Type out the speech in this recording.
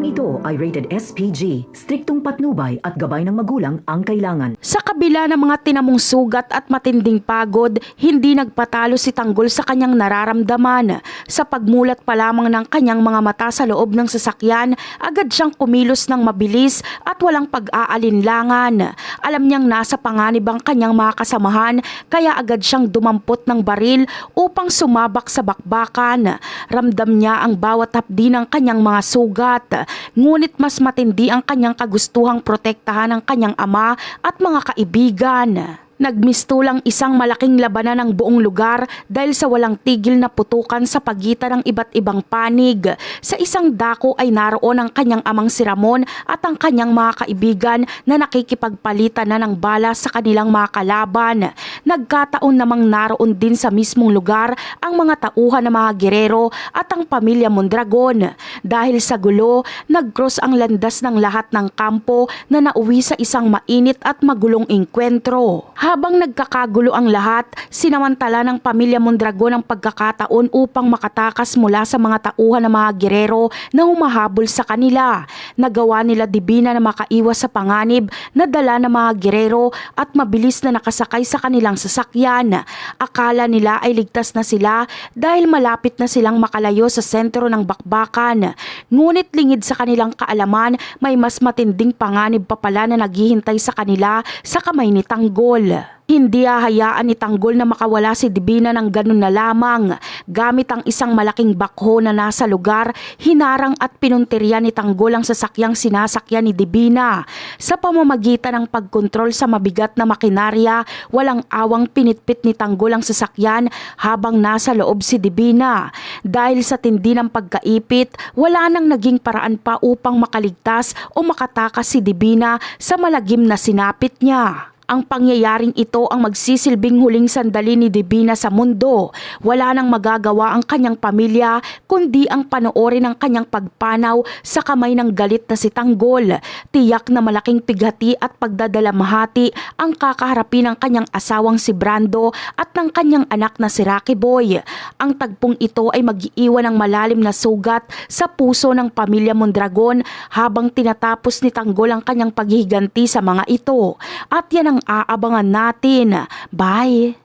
Programang ito ay rated SPG, striktong patnubay at gabay ng magulang ang kailangan. Sa kabila ng mga tinamong sugat at matinding pagod, hindi nagpatalo si Tanggol sa kanyang nararamdaman. Sa pagmulat pa lamang ng kanyang mga mata sa loob ng sasakyan, agad siyang kumilos ng mabilis at walang pag-aalinlangan. Alam niyang nasa panganib ang kanyang mga kasamahan, kaya agad siyang dumampot ng baril upang sumabak sa bakbakan. Ramdam niya ang bawat hapdi ng kanyang mga sugat, ngunit mas matindi ang kanyang kagustuhang protektahan ang kanyang ama at mga kaibigan. Nagmistulang isang malaking labanan ng buong lugar dahil sa walang tigil na putukan sa pagitan ng iba't ibang panig. Sa isang dako ay naroon ang kanyang amang si Ramon at ang kanyang mga kaibigan na nakikipagpalitan na ng bala sa kanilang mga kalaban. Nagkataon namang naroon din sa mismong lugar ang mga tauhan ng mga gerero at ang pamilya Mondragon. Dahil sa gulo, nag-cross ang landas ng lahat ng kampo na nauwi sa isang mainit at magulong engkwentro. Habang nagkakagulo ang lahat, sinamantala ng pamilya Mondragon ang pagkakataon upang makatakas mula sa mga tauhan ng mga gerero na humahabol sa kanila. Nagawa nila Divina na makaiwas sa panganib na dala ng mga gerero at mabilis na nakasakay sa kanilang sasakyan. Akala nila ay ligtas na sila dahil malapit na silang makalayo sa sentro ng bakbakan. Ngunit lingid sa kanilang kaalaman, may mas matinding panganib pa pala na naghihintay sa kanila sa kamay ni Tanggol. Hindi hahayaan ni Tanggol na makawala si Divina ng ganun na lamang. Gamit ang isang malaking bakho na nasa lugar, hinarang at pinuntirya ni Tanggol ang sasakyang sinasakyan ni Divina. Sa pamamagitan ng pagkontrol sa mabigat na makinarya, walang awang pinitpit ni Tanggol ang sasakyan habang nasa loob si Divina. Dahil sa tindi ng pagkaipit, wala nang naging paraan pa upang makaligtas o makatakas si Divina sa malagim na sinapit niya. Ang pangyayaring ito ang magsisilbing huling sandali ni Divina sa mundo. Wala nang magagawa ang kanyang pamilya kundi ang panoorin ang kanyang pagpanaw sa kamay ng galit na si Tanggol. Tiyak na malaking pighati at pagdadalamhati ang kakaharapin ng kanyang asawang si Brando at ng kanyang anak na si Rocky Boy. Ang tagpong ito ay mag-iiwan ng malalim na sugat sa puso ng pamilya Mondragon habang tinatapos ni Tanggol ang kanyang paghihiganti sa mga ito. At yan ang aabangan natin. Bye!